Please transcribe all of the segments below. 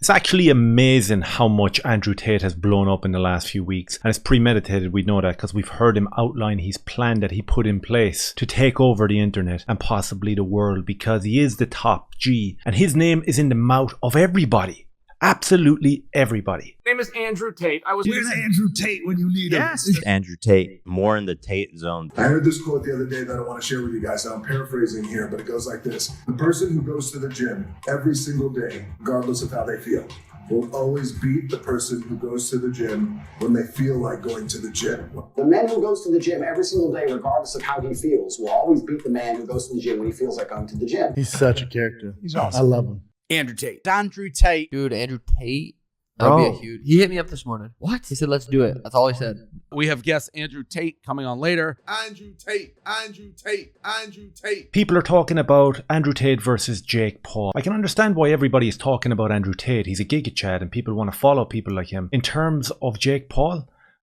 It's actually amazing how much Andrew Tate has blown up in the last few weeks, and it's premeditated. We know that because we've heard him outline his plan that he put in place to take over the internet and possibly the world, because he is the top G and his name is in the mouth of everybody. Absolutely everybody. My name is Andrew Tate. Where's Andrew Tate when you need him? Yes, Andrew Tate, more in the Tate zone. I heard this quote the other day that I want to share with you guys. Now, I'm paraphrasing here, but it goes like this. The person who goes to the gym every single day, regardless of how they feel, will always beat the person who goes to the gym when they feel like going to the gym. The man who goes to the gym every single day, regardless of how he feels, will always beat the man who goes to the gym when he feels like going to the gym. He's such a character. He's awesome. I love him. Andrew Tate. Andrew Tate. Dude, Andrew Tate. That would be a huge. He hit me up this morning. What? He said, let's do it. That's all he said. We have guest Andrew Tate coming on later. Andrew Tate. Andrew Tate. Andrew Tate. People are talking about Andrew Tate versus Jake Paul. I can understand why everybody is talking about Andrew Tate. He's a GigaChad and people want to follow people like him. In terms of Jake Paul,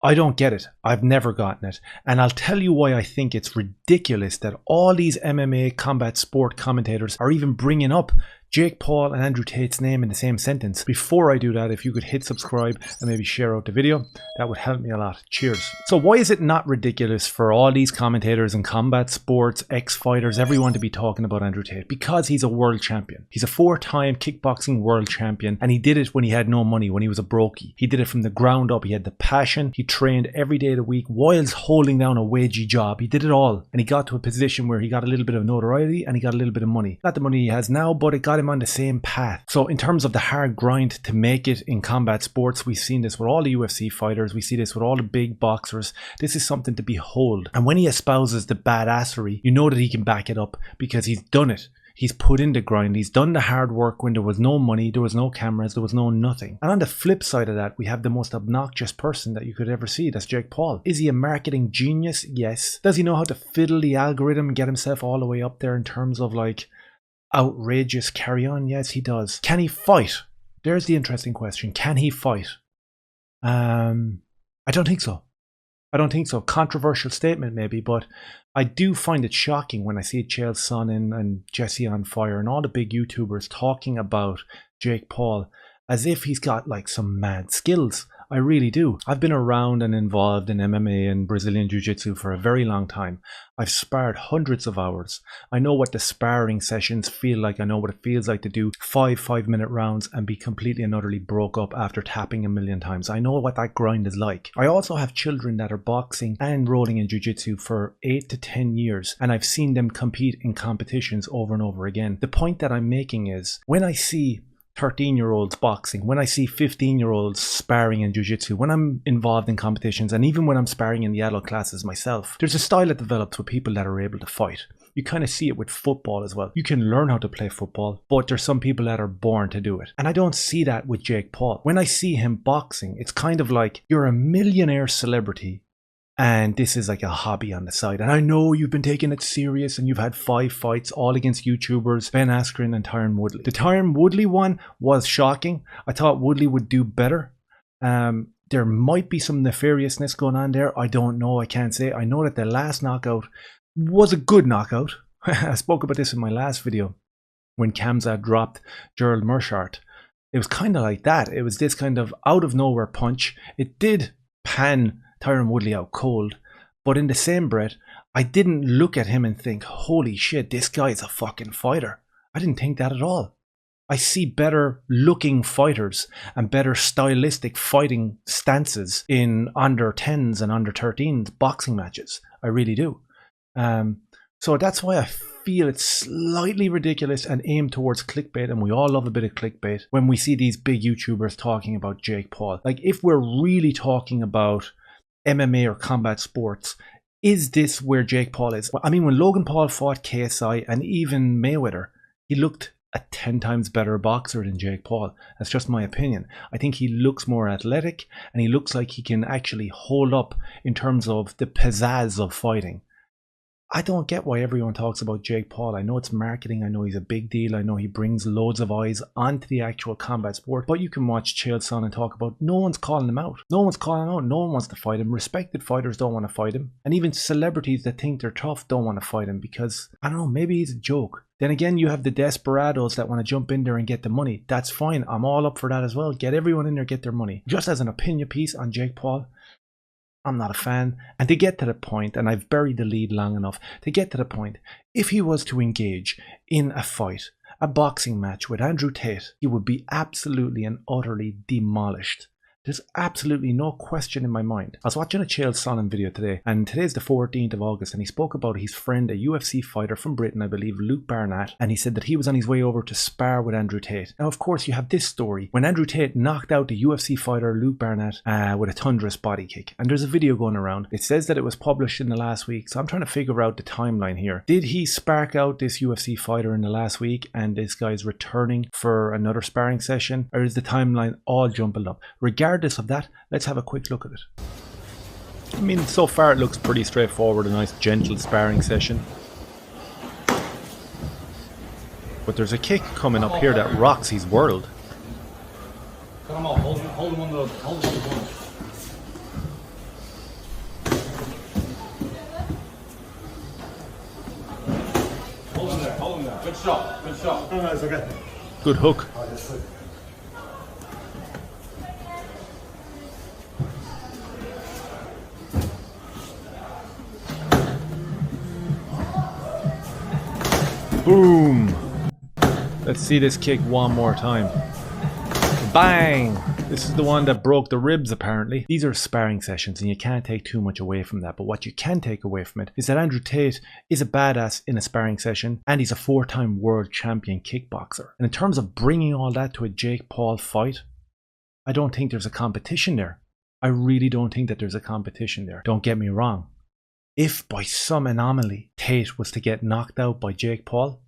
I don't get it. I've never gotten it. And I'll tell you why I think it's ridiculous that all these MMA combat sport commentators are even bringing up Jake Paul and Andrew Tate's name in the same sentence. Before I do that, if you could hit subscribe and maybe share out the video, that would help me a lot. Cheers. So why is it not ridiculous for all these commentators and combat sports, ex-fighters, everyone to be talking about Andrew Tate? Because he's a world champion. He's a 4-time kickboxing world champion, and he did it when he had no money, when he was a brokey. He did it from the ground up. He had the passion. He trained every day of the week whilst holding down a wagey job. He did it all, and he got to a position where he got a little bit of notoriety and he got a little bit of money. Not the money he has now, but it got him on the same path. So in terms of the hard grind to make it in combat sports, we've seen this with all the UFC fighters, we see this with all the big boxers. This is something to behold. And when he espouses the badassery, you know that he can back it up because he's done it. He's put in the grind. He's done the hard work when there was no money, there was no cameras, there was no nothing. And on the flip side of that, we have the most obnoxious person that you could ever see. That's Jake Paul. Is he a marketing genius? Yes. Does he know how to fiddle the algorithm and get himself all the way up there in terms of like outrageous carry on? Yes, he does. Can he fight? There's the interesting question. Can he fight? I don't think so. I don't think so. Controversial statement maybe, but I do find it shocking when I see Chael Sonnen and Jesse on Fire and all the big YouTubers talking about Jake Paul as if he's got like some mad skills. I really do. I've been around and involved in MMA and Brazilian Jiu-Jitsu for a very long time. I've sparred hundreds of hours. I know what the sparring sessions feel like. I know what it feels like to do 5-minute rounds and be completely and utterly broke up after tapping a million times. I know what that grind is like. I also have children that are boxing and rolling in Jiu-Jitsu for 8 to 10 years, and I've seen them compete in competitions over and over again. The point that I'm making is, when I see 13-year-olds boxing, when I see 15-year-olds sparring in jiu-jitsu, when I'm involved in competitions, and even when I'm sparring in the adult classes myself, there's a style that develops with people that are able to fight. You kind of see it with football as well. You can learn how to play football, but there's some people that are born to do it. And I don't see that with Jake Paul. When I see him boxing, it's kind of like you're a millionaire celebrity and this is like a hobby on the side. And I know you've been taking it serious and you've had 5 fights all against YouTubers, Ben Askren and Tyron Woodley. The Tyron Woodley one was shocking. I thought Woodley would do better. There might be some nefariousness going on there. I don't know. I can't say. I know that the last knockout was a good knockout. I spoke about this in my last video when Khamzat dropped Gerald Meerschaert. It was kind of like that. It was this kind of out of nowhere punch. It did pan Tyron Woodley out cold, but in the same breath, I didn't look at him and think, holy shit, this guy is a fucking fighter. I didn't think that at all. I see better looking fighters and better stylistic fighting stances in under 10s and under 13s boxing matches. I really do. So that's why I feel it's slightly ridiculous and aimed towards clickbait, and we all love a bit of clickbait when we see these big YouTubers talking about Jake Paul. Like, if we're really talking about MMA or combat sports, is this where Jake Paul is? I mean, when Logan Paul fought KSI and even Mayweather, he looked a 10 times better boxer than Jake Paul. That's just my opinion. I think he looks more athletic and he looks like he can actually hold up in terms of the pizzazz of fighting. I don't get why everyone talks about Jake Paul. I know it's marketing. I know he's a big deal. I know he brings loads of eyes onto the actual combat sport. But you can watch Chael Sonnen and talk about no one's calling him out. No one's calling him out. No one wants to fight him. Respected fighters don't want to fight him. And even celebrities that think they're tough don't want to fight him because, I don't know, maybe he's a joke. Then again, you have the desperados that want to jump in there and get the money. That's fine. I'm all up for that as well. Get everyone in there, get their money. Just as an opinion piece on Jake Paul, I'm not a fan. And to get to the point, and I've buried the lead long enough, to get to the point, if he was to engage in a fight, a boxing match with Andrew Tate, he would be absolutely and utterly demolished. There's absolutely no question in my mind. I was watching a Chael Sonnen video today, and today's the 14th of August, and he spoke about his friend, a UFC fighter from Britain, I believe, Luke Barnatt, and he said that he was on his way over to spar with Andrew Tate. Now, of course, you have this story, when Andrew Tate knocked out the UFC fighter Luke Barnatt with a thunderous body kick, and there's a video going around. It says that it was published in the last week, so I'm trying to figure out the timeline here. Did he spark out this UFC fighter in the last week, and this guy's returning for another sparring session, or is the timeline all jumbled up? Regardless of that, let's have a quick look at it. I mean, so far it looks pretty straightforward, a nice gentle sparring session. But there's a kick coming up here that rocks his world. Come on, hold him on the punch. Hold him there. Good shot. No, it's okay. Good hook. Boom! Let's see this kick one more time. Bang! This is the one that broke the ribs apparently. These are sparring sessions and you can't take too much away from that, but what you can take away from it is that Andrew Tate is a badass in a sparring session and he's a 4-time world champion kickboxer. And in terms of bringing all that to a Jake Paul fight, I don't think there's a competition there. I really don't think that there's a competition there. Don't get me wrong. If by some anomaly Tate was to get knocked out by Jake Paul,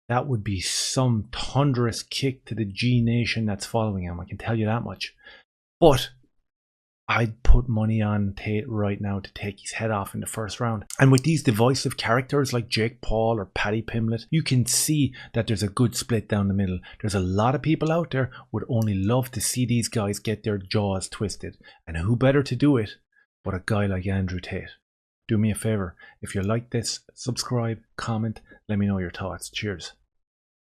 that would be some thunderous kick to the G Nation that's following him, I can tell you that much. But I'd put money on Tate right now to take his head off in the first round. And with these divisive characters like Jake Paul or Paddy Pimblett, you can see that there's a good split down the middle. There's a lot of people out there would only love to see these guys get their jaws twisted. And who better to do it but a guy like Andrew Tate? Do me a favor, if you like this, subscribe, comment, let me know your thoughts. Cheers.